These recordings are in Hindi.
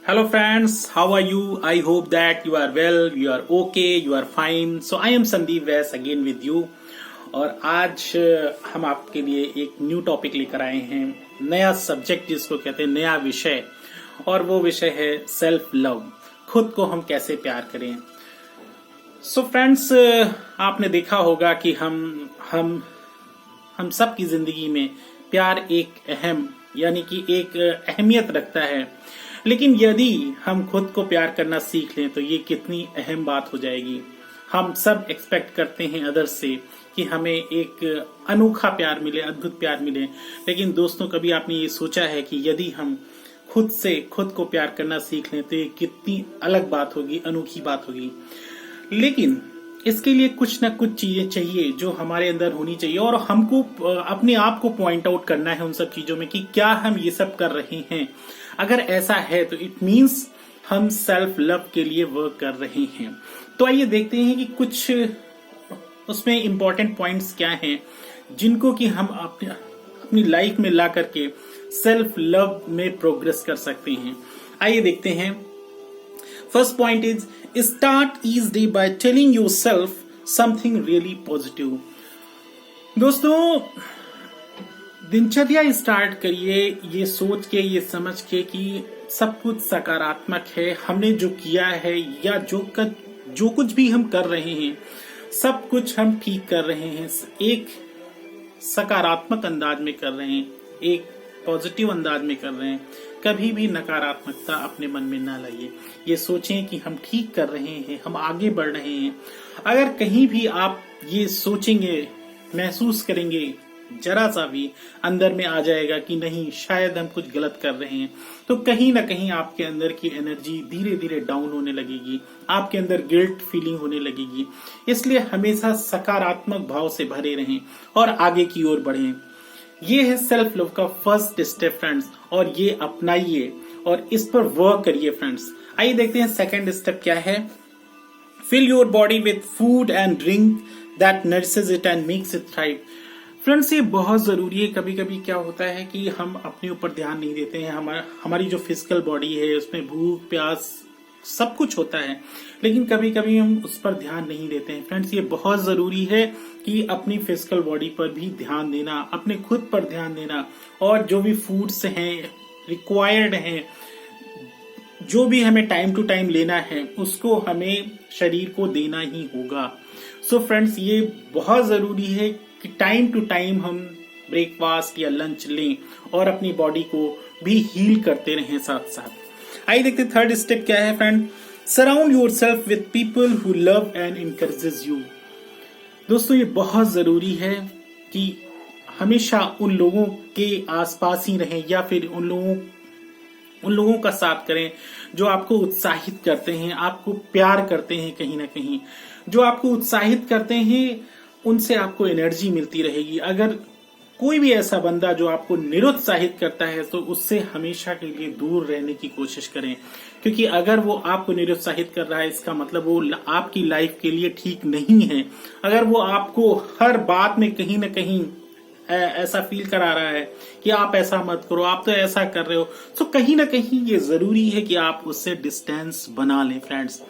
Hello friends, how are you? I hope that you are well, you are okay, you are fine. So I am Sandeep Vaish again with you. और आज हम आपके लिए एक न्यू टॉपिक लेकर आए हैं, नया सब्जेक्ट जिसको कहते हैं, नया विषय। और वो विषय है सेल्फ लव, खुद को हम कैसे प्यार करें। सो फ्रेंड्स, आपने देखा होगा कि हम सब की जिंदगी में प्यार एक अहम यानी कि एक अहमियत रखता है। लेकिन यदि हम खुद को प्यार करना सीख लें तो ये कितनी अहम बात हो जाएगी। हम सब एक्सपेक्ट करते हैं अदर्स से कि हमें एक अनोखा प्यार मिले, अद्भुत प्यार मिले। लेकिन दोस्तों, कभी आपने ये सोचा है कि यदि हम खुद को प्यार करना सीख लें तो ये कितनी अलग बात होगी, अनोखी बात होगी। लेकिन इसके लिए कुछ ना कुछ चीजें चाहिए जो हमारे अंदर होनी चाहिए, और हमको अपने आप को पॉइंट आउट करना है उन सब चीजों में कि क्या हम ये सब कर रहे हैं। अगर ऐसा है तो इट मीन्स हम सेल्फ लव के लिए वर्क कर रहे हैं। तो आइए देखते हैं कि कुछ उसमें इंपॉर्टेंट पॉइंट्स क्या हैं जिनको कि हम अपनी लाइफ में ला करके सेल्फ लव में प्रोग्रेस कर सकते हैं। आइए देखते हैं। First point is start each day by telling yourself something really positive. दोस्तों, दिनचर्या स्टार्ट करिए ये सोच के, ये समझ के कि सब कुछ सकारात्मक है। हमने जो किया है या जो कुछ भी हम कर रहे हैं, सब कुछ हम ठीक कर रहे हैं, एक सकारात्मक अंदाज में कर रहे हैं, एक पॉजिटिव अंदाज में कर रहे हैं। कभी भी नकारात्मकता अपने मन में ना लाइए। ये सोचें कि हम ठीक कर रहे हैं, हम आगे बढ़ रहे हैं। अगर कहीं भी आप ये सोचेंगे, महसूस करेंगे, जरा सा भी अंदर में आ जाएगा कि नहीं, शायद हम कुछ गलत कर रहे हैं, तो कहीं ना कहीं आपके अंदर की एनर्जी धीरे धीरे डाउन होने लगेगी, आपके अंदर गिल्ट फीलिंग होने लगेगी। इसलिए हमेशा सकारात्मक भाव से भरे रहें और आगे की ओर बढ़ें। ये है सेल्फ लव का फर्स्ट स्टेप फ्रेंड्स, और ये अपनाइए और इस पर वर्क करिए फ्रेंड्स। आइए देखते हैं सेकंड स्टेप क्या है। Fill your body with food and drink that nourishes it and makes it thrive. Friends, ये बहुत जरूरी है। कभी कभी क्या होता है कि हम अपने ऊपर ध्यान नहीं देते हैं। हमारी जो फिजिकल बॉडी है उसमें भूख प्यास सब कुछ होता है, लेकिन कभी कभी हम उस पर ध्यान नहीं देते हैं। फ्रेंड्स, ये बहुत जरूरी है कि अपनी फिजिकल बॉडी पर भी ध्यान देना, अपने खुद पर ध्यान देना, और जो भी फूड्स हैं रिक्वायर्ड हैं, जो भी हमें टाइम टू टाइम लेना है, उसको हमें शरीर को देना ही होगा। सो फ्रेंड्स, ये बहुत जरूरी है कि टाइम टू टाइम हम ब्रेकफास्ट या लंच लें और अपनी बॉडी को भी हील करते रहें साथ साथ। आइए देखते थर्ड स्टेप क्या है friend. Surround yourself with people who love and encourages you. दोस्तों, ये बहुत जरूरी है कि हमेशा उन लोगों के आसपास ही रहें या फिर उन लोगों का साथ करें जो आपको उत्साहित करते हैं, आपको प्यार करते हैं। कहीं ना कहीं जो आपको उत्साहित करते हैं उनसे आपको एनर्जी मिलती रहेगी। अगर कोई भी ऐसा बंदा जो आपको निरुत्साहित करता है तो उससे हमेशा के लिए दूर रहने की कोशिश करें, क्योंकि अगर वो आपको निरुत्साहित कर रहा है इसका मतलब वो आपकी लाइफ के लिए ठीक नहीं है। अगर वो आपको हर बात में कहीं ना कहीं ऐसा फील करा रहा है कि आप ऐसा मत करो, आप तो ऐसा कर रहे हो, तो कहीं ना कहीं ये जरूरी है कि आप उससे डिस्टेंस बना लें फ्रेंड्स।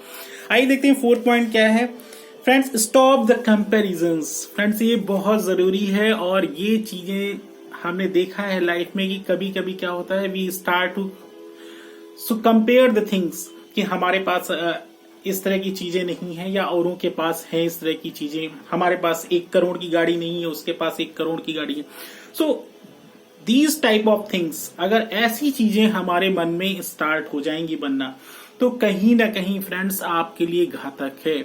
आइए देखते हैं फोर्थ पॉइंट क्या है friends. Stop the comparisons. Friends, ये बहुत जरूरी है, और ये चीजें हमने देखा है लाइफ में कि कभी कभी क्या होता है, we start to compare the things कि हमारे पास इस तरह की चीजें नहीं है या औरों के पास है इस तरह की चीजें। हमारे पास 1 करोड़ की गाड़ी नहीं है, उसके पास 1 करोड़ की गाड़ी है। So these type of things, अगर ऐसी चीजें हमारे मन में स्टार्ट हो जाएंगी बनना, तो कहीं ना कहीं फ्रेंड्स आपके लिए घातक है।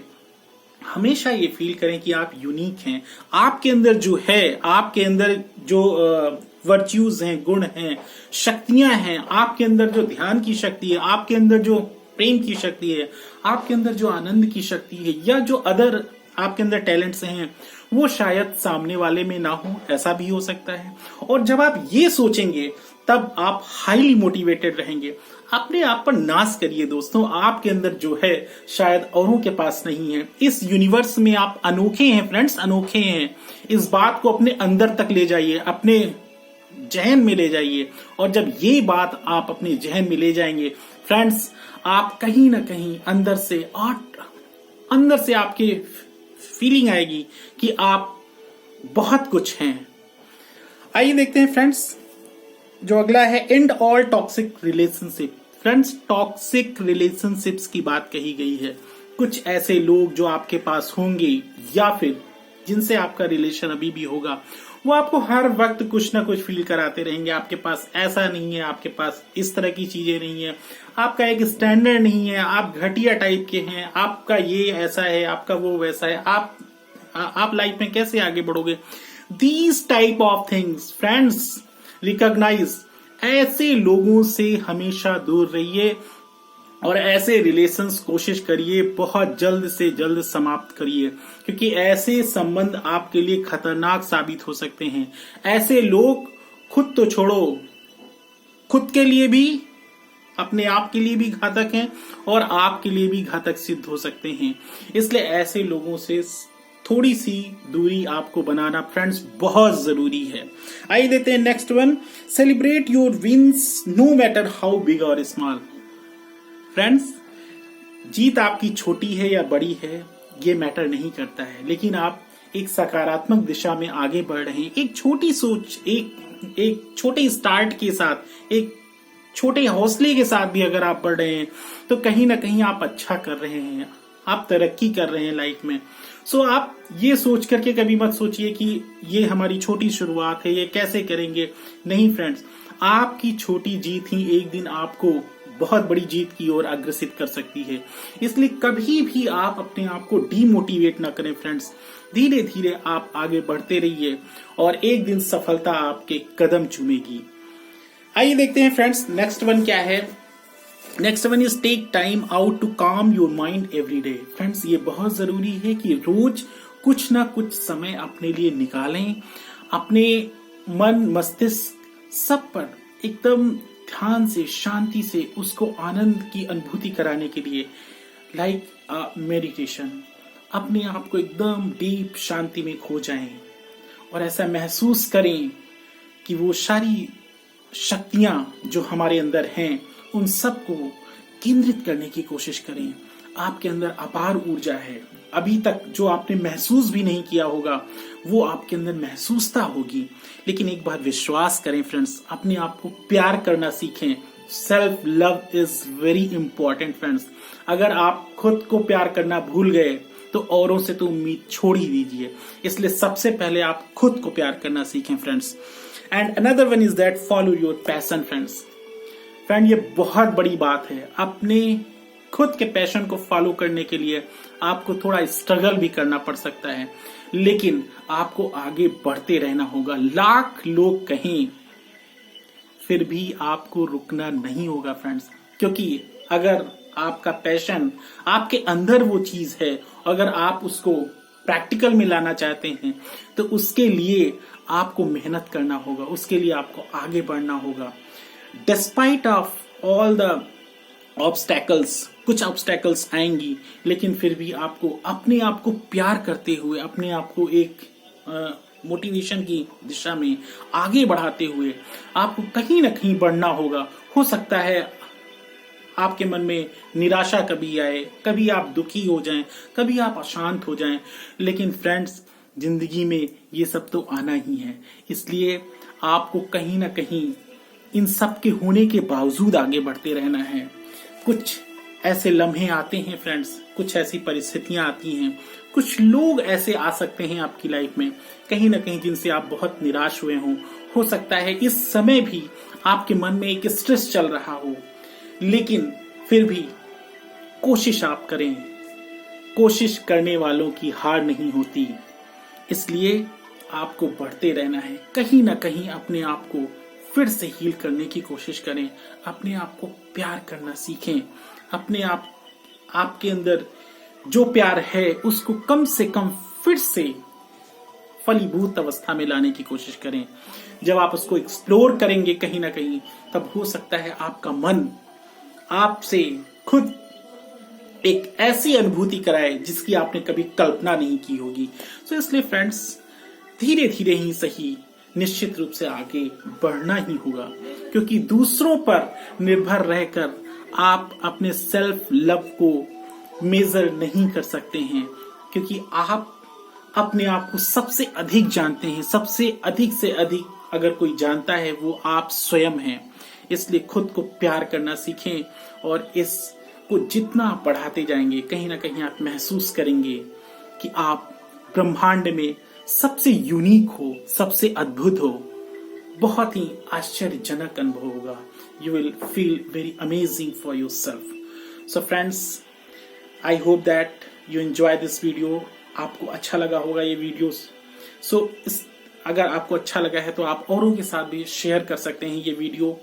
हमेशा ये फील करें कि आप यूनिक हैं। आपके अंदर जो है, आपके अंदर जो वर्च्यूज हैं, गुण हैं, शक्तियां हैं, आपके अंदर जो ध्यान की शक्ति है, आपके अंदर जो प्रेम की शक्ति है, आपके अंदर जो आनंद की शक्ति है, या जो अदर आपके अंदर टैलेंट्स हैं, वो शायद सामने वाले में ना हो, ऐसा भी हो सकता है। और जब आप ये सोचेंगे तब आप हाईली मोटिवेटेड रहेंगे। अपने आप पर नाज करिए दोस्तों। आपके अंदर जो है शायद औरों के पास नहीं है। इस यूनिवर्स में आप अनोखे हैं फ्रेंड्स, अनोखे हैं। इस बात को अपने अंदर तक ले जाइए, अपने जहन में ले जाइए, और जब ये बात आप अपने जहन में ले जाएंगे फ्रेंड्स, आप कहीं ना कहीं अंदर से आपके फीलिंग आएगी कि आप बहुत कुछ हैं। आइए देखते हैं फ्रेंड्स, जो अगला है, and all toxic relationship. Friends, toxic relationships की बात कही गई है। कुछ ऐसे लोग जो आपके पास होंगे या फिर जिनसे आपका रिलेशन अभी भी होगा, वो आपको हर वक्त कुछ ना कुछ फील कराते रहेंगे। आपके पास ऐसा नहीं है, आपके पास इस तरह की चीजें नहीं है, आपका एक स्टैंडर्ड नहीं है, आप घटिया टाइप के हैं, आपका ये ऐसा है, आपका वो वैसा है, आप लाइफ में कैसे आगे बढ़ोगे। These type of things friends, recognise. ऐसे लोगों से हमेशा दूर रहिए और ऐसे रिलेशंस कोशिश करिए बहुत जल्द से जल्द समाप्त करिए, क्योंकि ऐसे संबंध आपके लिए खतरनाक साबित हो सकते हैं। ऐसे लोग खुद तो छोड़ो, खुद के लिए भी, अपने आप के लिए भी घातक हैं और आपके लिए भी घातक सिद्ध हो सकते हैं। इसलिए ऐसे लोगों से थोड़ी सी दूरी आपको बनाना फ्रेंड्स बहुत जरूरी है। आइए देते हैं next one, celebrate your wins no matter how big और स्मॉल। फ्रेंड्स, जीत आपकी छोटी है या बड़ी है ये मैटर नहीं करता है, लेकिन आप एक सकारात्मक दिशा में आगे बढ़ रहे हैं। एक छोटी सोच, एक छोटे स्टार्ट के साथ, एक छोटे हौसले के साथ भी अगर आप बढ़ रहे हैं तो कहीं ना कहीं आप अच्छा कर रहे हैं, आप तरक्की कर रहे हैं लाइफ में। सो आप ये सोच करके कभी मत सोचिए कि ये हमारी छोटी शुरुआत है, ये कैसे करेंगे। नहीं फ्रेंड्स, आपकी छोटी जीत ही एक दिन आपको बहुत बड़ी जीत की ओर अग्रसित कर सकती है। इसलिए कभी भी आप अपने आप को डीमोटिवेट ना करें फ्रेंड्स। धीरे धीरे आप आगे बढ़ते रहिए और एक दिन सफलता आपके कदम चूमेगी। आइए देखते हैं फ्रेंड्स, नेक्स्ट वन क्या है। Next one is take time out to calm your mind every day. Friends, ये बहुत जरूरी है कि रोज कुछ ना कुछ समय अपने लिए निकालें, अपने मन मस्तिष्क सब पर एकदम ध्यान से, शांति से उसको आनंद की अनुभूति कराने के लिए, लाइक मेडिटेशन, अपने आप को एकदम डीप शांति में खो जाएं और ऐसा महसूस करें कि वो सारी शक्तियां जो हमारे अंदर हैं उन सबको केंद्रित करने की कोशिश करें। आपके अंदर अपार ऊर्जा है, अभी तक जो आपने महसूस भी नहीं किया होगा वो आपके अंदर महसूसता होगी। लेकिन एक बार विश्वास करें फ्रेंड्स, अपने आप को प्यार करना सीखें। Self love is very important friends. अगर आप खुद को प्यार करना भूल गए तो औरों से तो उम्मीद छोड़ ही दीजिए। इसलिए सबसे पहले आप खुद को प्यार करना सीखें friends. And another one is that follow your passion friends. Friend, ये बहुत बड़ी बात है। अपने खुद के पैशन को फॉलो करने के लिए आपको थोड़ा स्ट्रगल भी करना पड़ सकता है, लेकिन आपको आगे बढ़ते रहना होगा। लाख लोग कहें फिर भी आपको रुकना नहीं होगा फ्रेंड्स, क्योंकि अगर आपका पैशन, आपके अंदर वो चीज है, अगर आप उसको प्रैक्टिकल में लाना चाहते हैं तो उसके लिए आपको मेहनत करना होगा, उसके लिए आपको आगे बढ़ना होगा। Despite of all the obstacles, कुछ ऑब्स्टैकल्स आएंगी, लेकिन फिर भी आपको अपने आप को प्यार करते हुए, अपने आप को एक मोटिवेशन की दिशा में आगे बढ़ाते हुए आपको कहीं ना कहीं बढ़ना होगा। हो सकता है आपके मन में निराशा कभी आए, कभी आप दुखी हो जाएं, कभी आप अशांत हो जाएं, लेकिन फ्रेंड्स, जिंदगी में ये सब तो आना ही है। इसलिए आपको कहीं ना कहीं इन सब के होने के बावजूद आगे बढ़ते रहना है। कुछ ऐसे लम्हे आते हैं फ्रेंड्स, कुछ ऐसी परिस्थितियां आती हैं, कुछ लोग ऐसे आ सकते हैं आपकी लाइफ में कहीं ना कहीं जिनसे आप बहुत निराश हुए हों। हो सकता है इस समय भी आपके मन में एक स्ट्रेस चल रहा हो, लेकिन फिर भी कोशिश आप करें। कोशिश करने वालों की हार नहीं होती। इसलिए आपको बढ़ते रहना है। कहीं ना कहीं अपने आप को फिर से हील करने की कोशिश करें। अपने आप को प्यार करना सीखें। अपने आपके अंदर जो प्यार है उसको कम से कम फिर से फलीभूत अवस्था में लाने की कोशिश करें। जब आप उसको एक्सप्लोर करेंगे कहीं ना कहीं, तब हो सकता है आपका मन आपसे खुद एक ऐसी अनुभूति कराए जिसकी आपने कभी कल्पना नहीं की होगी। सो इसलिए फ्रेंड्स, धीरे धीरे ही सही, निश्चित रूप से आगे बढ़ना ही होगा, क्योंकि दूसरों पर निर्भर रहकर आप अपने सेल्फ लव को मेजर नहीं कर सकते हैं, क्योंकि आप अपने आप को सबसे अधिक जानते हैं। सबसे अधिक से अधिक अगर कोई जानता है वो आप स्वयं हैं। इसलिए खुद को प्यार करना सीखें, और इसको जितना आप बढ़ाते जाएंगे कहीं ना कहीं आप महसूस करेंगे कि आप ब्रह्मांड में सबसे यूनिक हो, सबसे अद्भुत हो। बहुत ही आश्चर्यजनक अनुभव होगा। You will feel very amazing for your self. So friends, I hope that you enjoy this video. आपको अच्छा लगा होगा ये वीडियोस। अगर आपको अच्छा लगा है तो आप औरों के साथ भी शेयर कर सकते हैं ये वीडियो,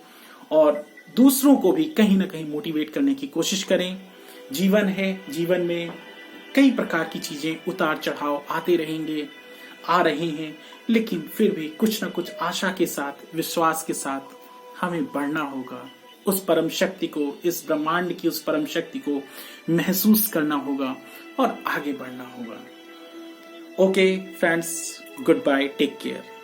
और दूसरों को भी कहीं ना कहीं मोटिवेट करने की कोशिश करें। जीवन है, जीवन में कई प्रकार की चीजें उतार चढ़ाव आते रहेंगे, आ रहे हैं, लेकिन फिर भी कुछ ना कुछ आशा के साथ, विश्वास के साथ हमें बढ़ना होगा। उस परम शक्ति को, इस ब्रह्मांड की उस परम शक्ति को महसूस करना होगा और आगे बढ़ना होगा। Okay friends, good bye, take care.